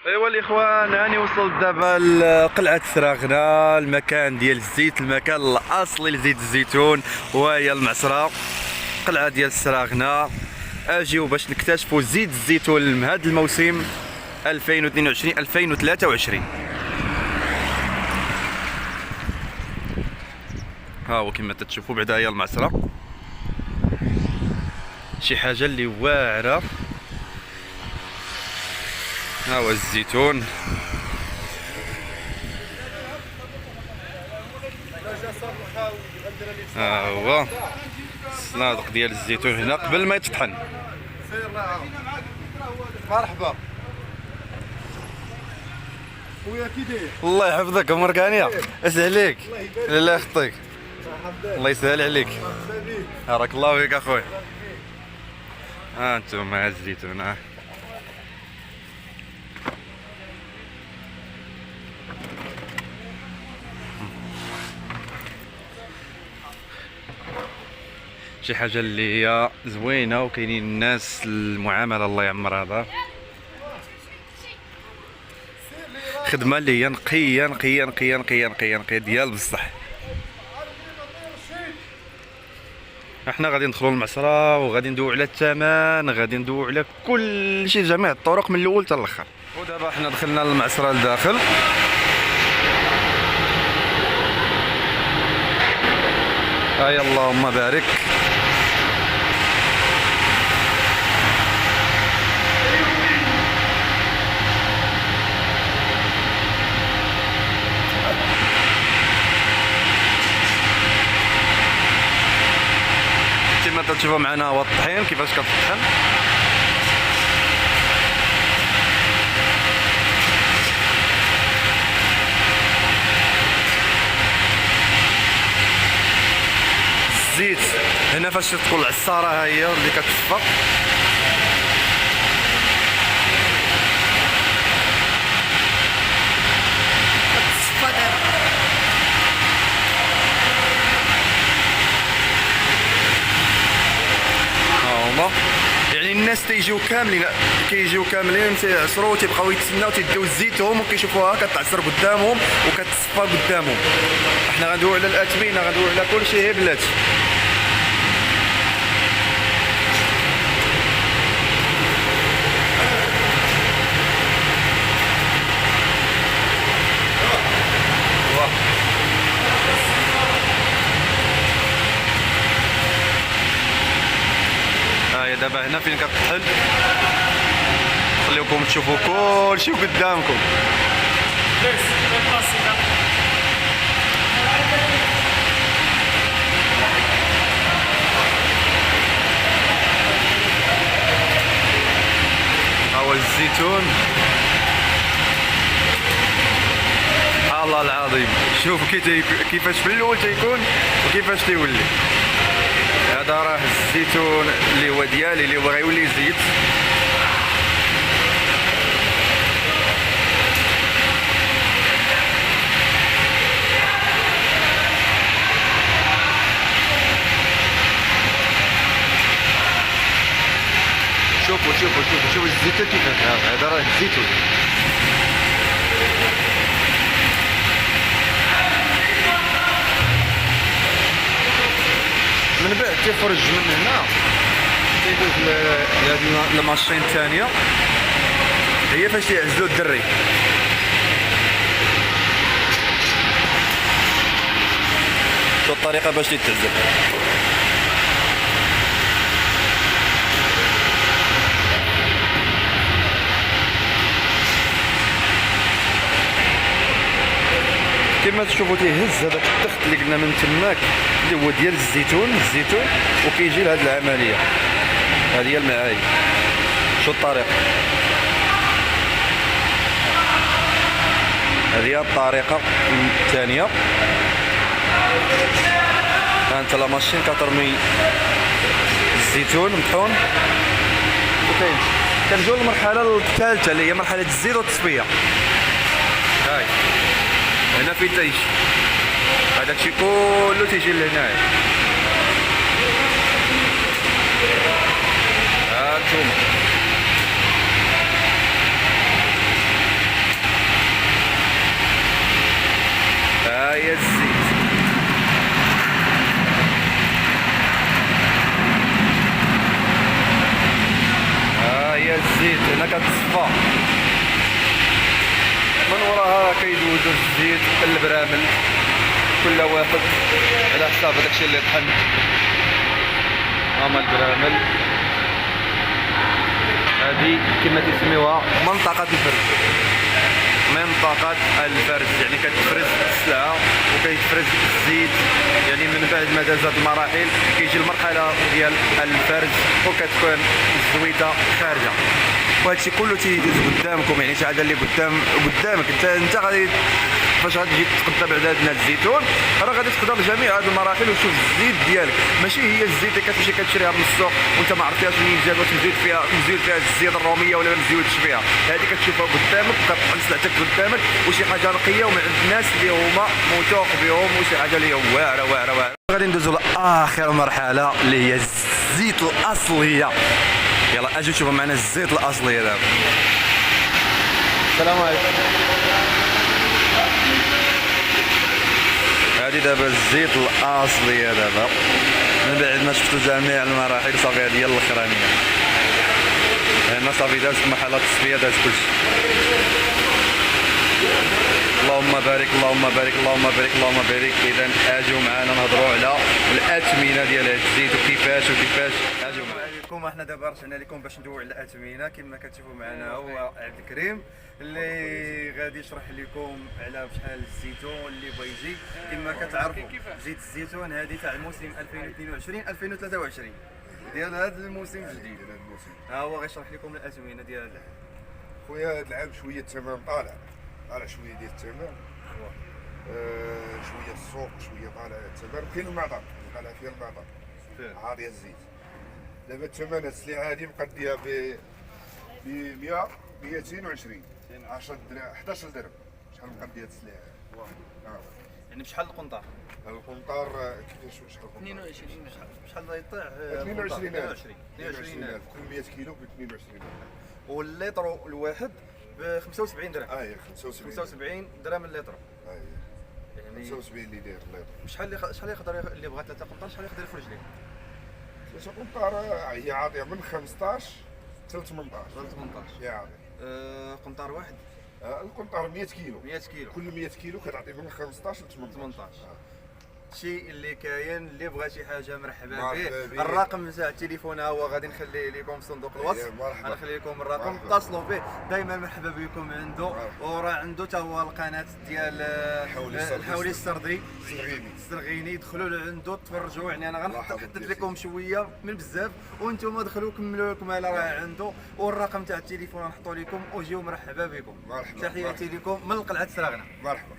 ايوا الاخوان، راني وصلت دابا لقلعه سراغنا، المكان ديال الزيت، المكان الاصلي لزيت الزيتون، وهي المعصره قلعه ديال سراغنا. اجيو باش نكتشفوا زيت الزيتون لهذا الموسم 2022 2023. ها هو كما تتشوفوا بعدا هي المعصره، شي حاجه اللي واعره. ها هو الزيتون، ها هو الصنادق ديال الزيتون هنا قبل ما يتطحن. مرحبا خويا، كي داير؟ الله يحفظك مرقانية، اسهل عليك. الله يخطيك، الله يسهل عليك. بارك الله فيك اخويا. ها انتم ها الزيتون، ها شي حاجه اللي هي زوينه، وكاينين الناس المعامله الله يعمر هذا، خدمه اللي هي نقيه نقيه نقيه نقيه نقيه نقيه ديال بصح. احنا غادي ندخلوا المعصره وغادي ندويو على الثمن، غادي ندويو على كل شيء، جميع الطرق من الاول حتى الاخر. ودابا احنا دخلنا للمعصره لداخل. هيا اللهم بارك. كما تشوفوا معنا هو الطحين كيفاش كتطحن. الزيت هنا فاش تكون العصاره ها هي اللي كتصفى. يعني الناس تيجيو كاملين، كيجيو كاملين تيعصروا، تيبقاو يتسناو، تيديو زيتهم وكيشوفوها كتعصر قدامهم وكتصفى قدامهم. احنا غندويو على الاثمنه، غندويو على كل شيء هي بلاتي. هاهي دابا هنا فين كتطحن، خليوكم تشوفوا كلشي قدامكم. ها هو الزيتون، سبحان الله العظيم. شوف كيفاش في الاول تيكون وكيفاش تيولي. هذا راه الزيتون اللي هو ديالي، اللي هو غيولي زيت. شوفوا الزيتون كيفاش، هذا راه الزيتون. من بعد تيخرج من هنا تيدوز لهاد الماشين الثانيه، هي فاش تيعزلو الدري. شو الطريقه باش تتعزل. كما تشوفوا تيهز هذاك التخت اللي قلنا من تماك، اللي هو ديال الزيتون وكيجي لهاد العمليه. هذه هي المعايير. شو الطريقه، هذه هي الطريقه الثانيه. هانت لا ماشين كترمي الزيتون مطحون، وكاين كنجيو للمرحله الثالثه اللي هي مرحله الزيت والتصفيه. هاي هنا فين تيجي هذاك الشيء كله تيجي لهنايا. ها انتوما من وراها كيدوزو الزيت البرامل، كل واحد على حساب داكشي اللي طحن. هما البرامل هذه كما تسميوها منطقة الفرز. منطقة الفرز يعني كتفرز السلعة وكيتفرز الزيت، يعني من بعد ما دازت المراحل كيجي المرحلة ديال الفرز وكتكون الزويته خارجة. وهادشي كله تيدوز قدامكم، يعني شي حاجة اللي قدامك انت غادي فاش غتجي تقدم بعد هاد الزيتون راه غادي تقدر جميع هاد المراحل وتشوف الزيت ديالك، ماشي هي الزيت اللي كتمشي كتشريها من السوق وانت ما عرفتيهاش منين جات، واش مزيد فيها الزيت الروميه ولا ما مزيودش فيها. هذه كتشوفها قدامك وكتطحن سلعتك قدامك وشي حاجه نقيه ومن عند الناس اللي هما موثوق بهم وشي حاجه اللي هي واعره. غادي ندوزو لاخر مرحله اللي هي الزيت الاصليه. يلا اجي شوفوا معنا الزيت الاصلي دابا. السلام عليكم. هادي دابا الزيت الاصلي دابا من بعد ما شفتو جميع المراحل صافي هادي هي الاخرانيه. هنا صافي دازت مرحله التصفيه دازت كلشي. اللهم بارك اللهم بارك اللهم بارك اللهم بارك. اذا اجيو معنا نهضروا على الاثمنه ديال هاد الزيت وكيفاش اجيو معنا. احنا دابا رجعنا لكم باش ندويو على الاثمنه. كما كتشوفوا معنا هو عبد الكريم اللي غادي يشرح لكم على شحال الزيتون اللي بغى يجي. كما كتعرفوا زيت الزيتون هذه تاع الموسم 2022 2023 ديال هذا الموسم الجديد. ها هو غيشرح لكم الاثمنه ديال هذا. خويا هذا العام شويه الثمن طالع شويه ديال الثمن، شويه السوق شويه طالع الثمن. كاين المعطر طالع فيها المعطر عاطيه الزيت. دابا الثمن السلعه هذه مقديه ب 220 10 درهم 11 درهم. شحال مقديه السلعه؟ يعني بشحال القنطار؟ القنطار كيفاش شحال القنطار؟ 22 شحال غيطيع؟ 22000 كل 100 كيلو ب 22,000. والليتر الواحد ب 75 درهم. 75 درهم الليتر. يعني 75 اللي داير الليتر. شحال يقدر اللي بغى 3 قنطار شحال يقدر يخرج ليه؟ 3 قنطار هي عاطيه من 15 حتى ل 18. 18 يا عاطي. قنطار واحد؟ القنطار 100 كيلو. 100 كيلو. كل 100 كيلو كتعطي من 15 ل 18. شي اللي كاين اللي بغى شي حاجه مرحبا به. الرقم تاع التليفون ها هو غادي نخليه لكم في صندوق الوصف. غنخلي لكم الرقم اتصلوا به. دائما مرحبا بكم عنده. وراه عنده حتى هو القناه ديال الحولي السرغيني. دخلوا لعنده تفرجوا. يعني انا غنحدد لكم شويه من بزاف وانتم دخلوا كملوا لكم على راه عنده. والرقم تاع التليفون غنحطوا لكم وجيو مرحبا بكم. تحياتي لكم من قلعه سراغنا. مرحبا.